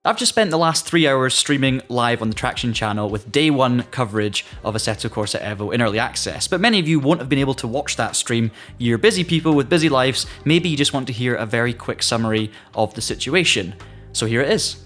I've just spent the last 3 hours streaming live on the Traxion channel with day one coverage of Assetto Corsa EVO in early access, but many of you won't have been able to watch that stream. You're busy people with busy lives, maybe you just want to hear a very quick summary of the situation. So here it is.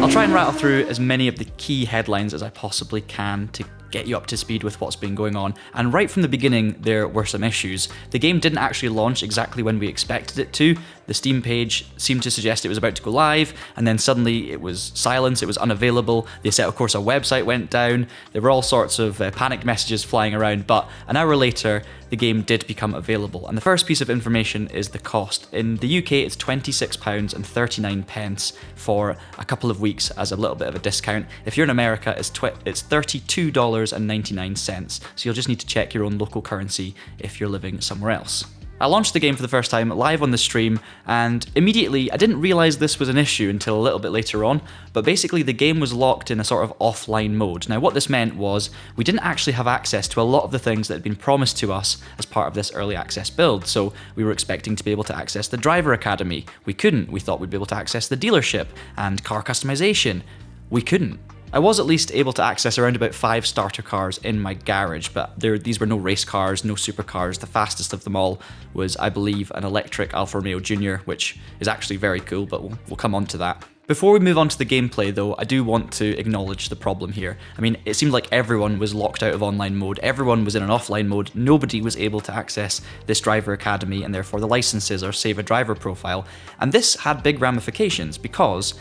I'll try and rattle through as many of the key headlines as I possibly can to get you up to speed with what's been going on. And right from the beginning, there were some issues. The game didn't actually launch exactly when we expected it to. The Steam page seemed to suggest it was about to go live, and then suddenly it was silence, it was unavailable. The Assetto Corsa website went down. There were all sorts of panicked messages flying around, but an hour later, the game did become available. And the first piece of information is the cost. In the UK, it's £26.39 for a couple of weeks as a little bit of a discount. If you're in America, it's $32.99, so you'll just need to check your own local currency if you're living somewhere else. I launched the game for the first time live on the stream, and immediately I didn't realise this was an issue until a little bit later on, but basically the game was locked in a sort of offline mode. Now what this meant was we didn't actually have access to a lot of the things that had been promised to us as part of this early access build. So we were expecting to be able to access the driver academy. We couldn't. We thought we'd be able to access the dealership and car customization. We couldn't. I was at least able to access around about 5 starter cars in my garage, but these were no race cars, no supercars. The fastest of them all was, I believe, an electric Alfa Romeo Junior, which is actually very cool, but we'll come on to that. Before we move on to the gameplay though, I do want to acknowledge the problem here. I mean, it seemed like everyone was locked out of online mode, everyone was in an offline mode, nobody was able to access this driver academy and therefore the licenses or save a driver profile. And this had big ramifications because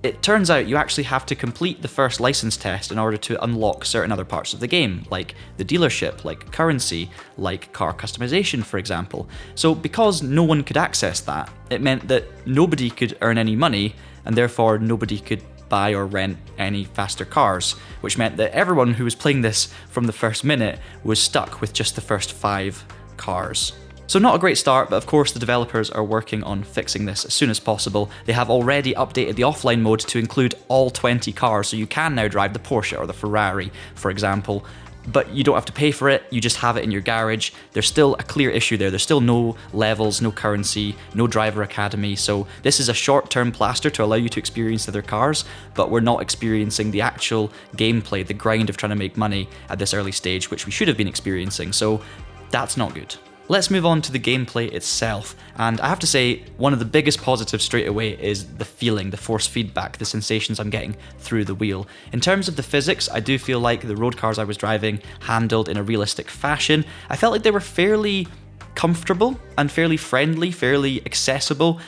it turns out you actually have to complete the first license test in order to unlock certain other parts of the game, like the dealership, like currency, like car customization, for example. So because no one could access that, it meant that nobody could earn any money, and therefore nobody could buy or rent any faster cars, which meant that everyone who was playing this from the first minute was stuck with just the first 5 cars. So not a great start, but of course the developers are working on fixing this as soon as possible. They have already updated the offline mode to include all 20 cars, so you can now drive the Porsche or the Ferrari, for example, but you don't have to pay for it, you just have it in your garage. There's still a clear issue there. There's still no levels, no currency, no driver academy, so this is a short-term plaster to allow you to experience other cars, but we're not experiencing the actual gameplay, the grind of trying to make money at this early stage, which we should have been experiencing, so that's not good. Let's move on to the gameplay itself, and I have to say one of the biggest positives straight away is the feeling, the force feedback, the sensations I'm getting through the wheel. In terms of the physics, I do feel like the road cars I was driving handled in a realistic fashion. I felt like they were fairly comfortable and fairly friendly, fairly accessible,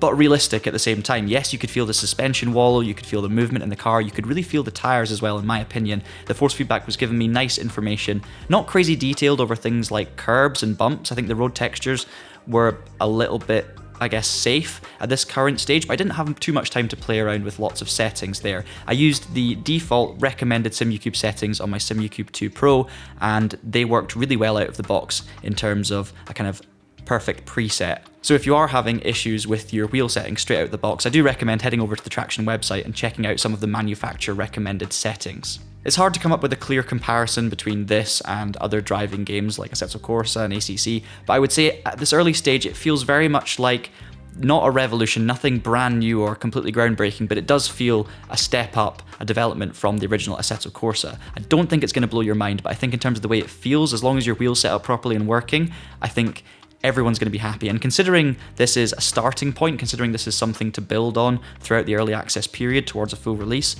but realistic at the same time. Yes, you could feel the suspension wallow, you could feel the movement in the car, you could really feel the tires as well, in my opinion. The force feedback was giving me nice information, not crazy detailed over things like curbs and bumps. I think the road textures were a little bit, I guess, safe at this current stage, but I didn't have too much time to play around with lots of settings there. I used the default recommended SimUcube settings on my SimUcube 2 Pro, and they worked really well out of the box in terms of a kind of perfect preset. So if you are having issues with your wheel settings straight out of the box, I do recommend heading over to the Traxion website and checking out some of the manufacturer recommended settings. It's hard to come up with a clear comparison between this and other driving games like Assetto Corsa and ACC, but I would say at this early stage it feels very much like not a revolution, nothing brand new or completely groundbreaking, but it does feel a step up, a development from the original Assetto Corsa. I don't think it's going to blow your mind, but I think in terms of the way it feels, as long as your wheel's set up properly and working, I think everyone's going to be happy. And considering this is a starting point, considering this is something to build on throughout the early access period towards a full release,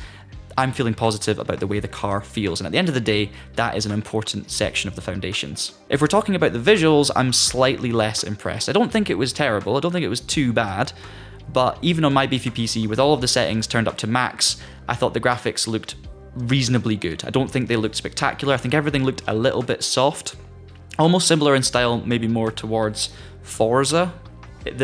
I'm feeling positive about the way the car feels. And at the end of the day, that is an important section of the foundations. If we're talking about the visuals, I'm slightly less impressed. I don't think it was terrible. I don't think it was too bad. But even on my beefy PC, with all of the settings turned up to max, I thought the graphics looked reasonably good. I don't think they looked spectacular. I think everything looked a little bit soft. Almost similar in style, maybe more towards Forza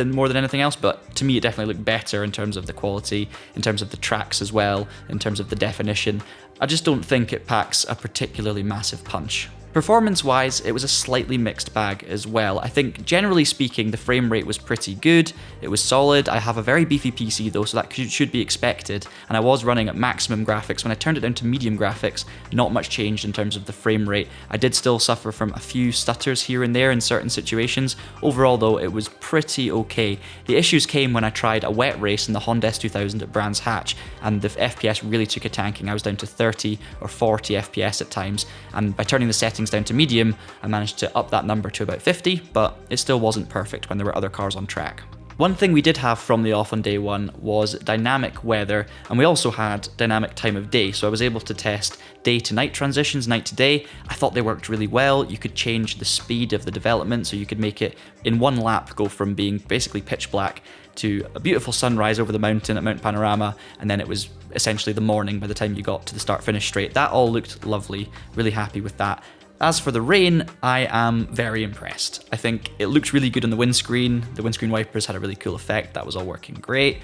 more than anything else, but to me it definitely looked better in terms of the quality, in terms of the tracks as well, in terms of the definition. I just don't think it packs a particularly massive punch. Performance-wise, it was a slightly mixed bag as well. I think, generally speaking, the frame rate was pretty good, it was solid. I have a very beefy PC though, so that should be expected, and I was running at maximum graphics. When I turned it down to medium graphics, not much changed in terms of the frame rate. I did still suffer from a few stutters here and there in certain situations. Overall though, it was pretty okay. The issues came when I tried a wet race in the Honda S2000 at Brands Hatch, and the FPS really took a tanking. I was down to 30 or 40 FPS at times, and by turning the settings down to medium, I managed to up that number to about 50, but it still wasn't perfect when there were other cars on track. One thing we did have from the off on day one was dynamic weather, and we also had dynamic time of day, so I was able to test day to night transitions, night to day. I thought they worked really well. You could change the speed of the development, so you could make it in one lap go from being basically pitch black to a beautiful sunrise over the mountain at Mount Panorama, and then it was essentially the morning by the time you got to the start-finish straight. That all looked lovely, really happy with that. As for the rain, I am very impressed. I think it looks really good on the windscreen. The windscreen wipers had a really cool effect. That was all working great.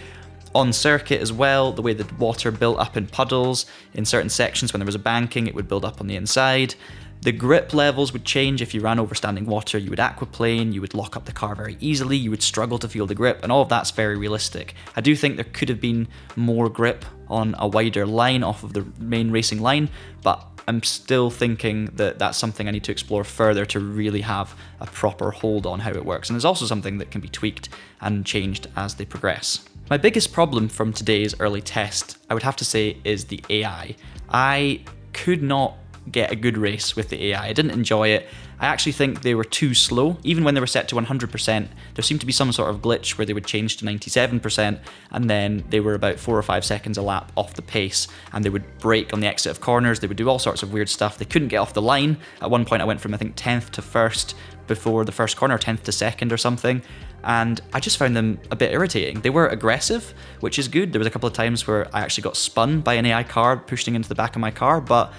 On circuit as well, the way the water built up in puddles, in certain sections when there was a banking, it would build up on the inside. The grip levels would change. If you ran over standing water, you would aquaplane, you would lock up the car very easily, you would struggle to feel the grip, and all of that's very realistic. I do think there could have been more grip on a wider line off of the main racing line, but I'm still thinking that that's something I need to explore further to really have a proper hold on how it works. And there's also something that can be tweaked and changed as they progress. My biggest problem from today's early test, I would have to say, is the AI. I could not get a good race with the AI. I didn't enjoy it. I actually think they were too slow. Even when they were set to 100%, there seemed to be some sort of glitch where they would change to 97%, and then they were about 4 or 5 seconds a lap off the pace, and they would brake on the exit of corners. They would do all sorts of weird stuff. They couldn't get off the line. At one point I went from, I think, 10th to 1st before the first corner, 10th to 2nd or something, and I just found them a bit irritating. They were aggressive, which is good. There was a couple of times where I actually got spun by an AI car pushing into the back of my car, but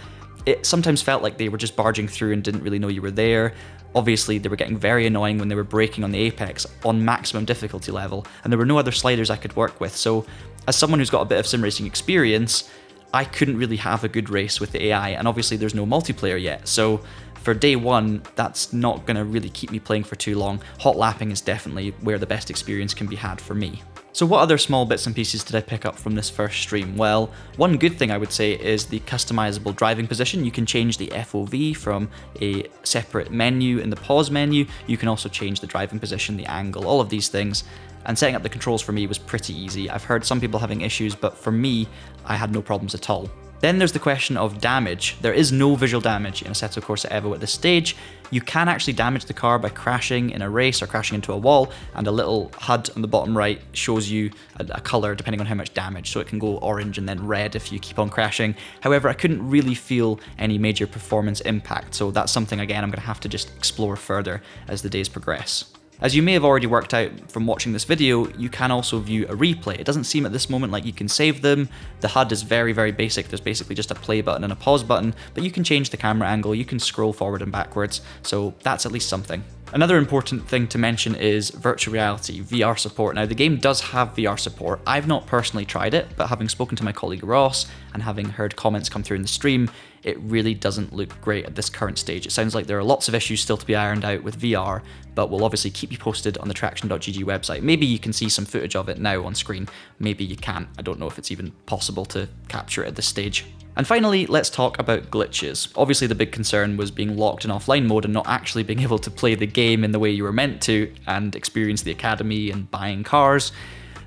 it sometimes felt like they were just barging through and didn't really know you were there. Obviously, they were getting very annoying when they were braking on the apex on maximum difficulty level, and there were no other sliders I could work with. So, as someone who's got a bit of sim racing experience, I couldn't really have a good race with the AI, and obviously there's no multiplayer yet. So, for day one, that's not going to really keep me playing for too long. Hot lapping is definitely where the best experience can be had for me. So what other small bits and pieces did I pick up from this first stream? Well, one good thing I would say is the customizable driving position. You can change the FOV from a separate menu in the pause menu. You can also change the driving position, the angle, all of these things. And setting up the controls for me was pretty easy. I've heard some people having issues, but for me, I had no problems at all. Then there's the question of damage. There is no visual damage in Assetto Corsa EVO at this stage. You can actually damage the car by crashing in a race or crashing into a wall, and a little HUD on the bottom right shows you a colour depending on how much damage, so it can go orange and then red if you keep on crashing. However, I couldn't really feel any major performance impact, so that's something, again, I'm going to have to just explore further as the days progress. As you may have already worked out from watching this video, you can also view a replay. It doesn't seem at this moment like you can save them. The HUD is very, very basic. There's basically just a play button and a pause button, but you can change the camera angle, you can scroll forward and backwards, so that's at least something. Another important thing to mention is virtual reality, VR support. Now, the game does have VR support. I've not personally tried it, but having spoken to my colleague Ross and having heard comments come through in the stream, it really doesn't look great at this current stage. It sounds like there are lots of issues still to be ironed out with VR, but we'll obviously keep you posted on the TraxionGG website. Maybe you can see some footage of it now on screen. Maybe you can't. I don't know if it's even possible to capture it at this stage. And finally, let's talk about glitches. Obviously, the big concern was being locked in offline mode and not actually being able to play the game in the way you were meant to and experience the academy and buying cars.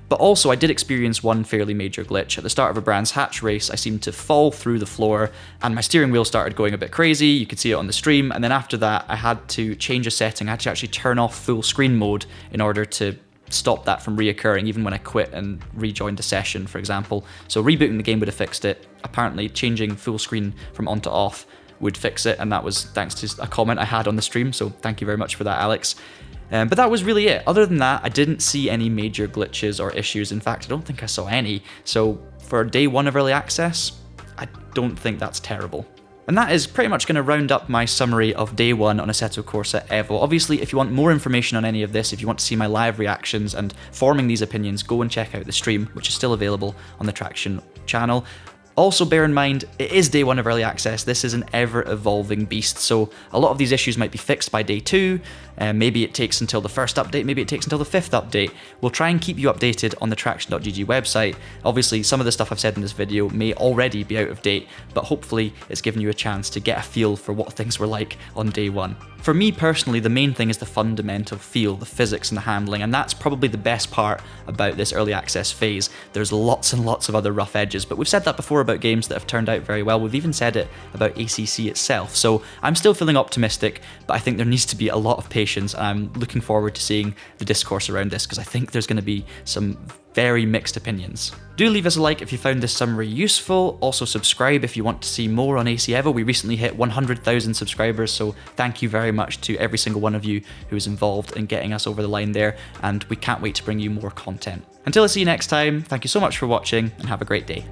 But also, I did experience one fairly major glitch. At the start of a Brands Hatch race, I seemed to fall through the floor and my steering wheel started going a bit crazy. You could see it on the stream. And then after that, I had to change a setting. I had to actually turn off full screen mode in order to stop that from reoccurring, even when I quit and rejoined a session, for example. So rebooting the game would have fixed it. Apparently, changing full screen from on to off would fix it. And that was thanks to a comment I had on the stream. So thank you very much for that, Alex. But that was really it. Other than that, I didn't see any major glitches or issues. In fact, I don't think I saw any. So for day one of early access, I don't think that's terrible. And that is pretty much going to round up my summary of day one on Assetto Corsa EVO. Obviously, if you want more information on any of this, if you want to see my live reactions and forming these opinions, go and check out the stream, which is still available on the Traxion channel. Also bear in mind, it is day 1 of early access, this is an ever-evolving beast, so a lot of these issues might be fixed by day 2, maybe it takes until the first update, maybe it takes until the 5th update. We'll try and keep you updated on the TraxionGG website. Obviously, some of the stuff I've said in this video may already be out of date, but hopefully it's given you a chance to get a feel for what things were like on day 1. For me personally, the main thing is the fundamental feel, the physics and the handling, and that's probably the best part about this early access phase. There's lots and lots of other rough edges, but we've said that before about games that have turned out very well. We've even said it about ACC itself, so I'm still feeling optimistic, but I think there needs to be a lot of patience, and I'm looking forward to seeing the discourse around this, because I think there's going to be some very mixed opinions. Do leave us a like if you found this summary useful. Also subscribe if you want to see more on AC EVO. We recently hit 100,000 subscribers, so thank you very much to every single one of you who is involved in getting us over the line there, and we can't wait to bring you more content. Until I see you next time, thank you so much for watching and have a great day.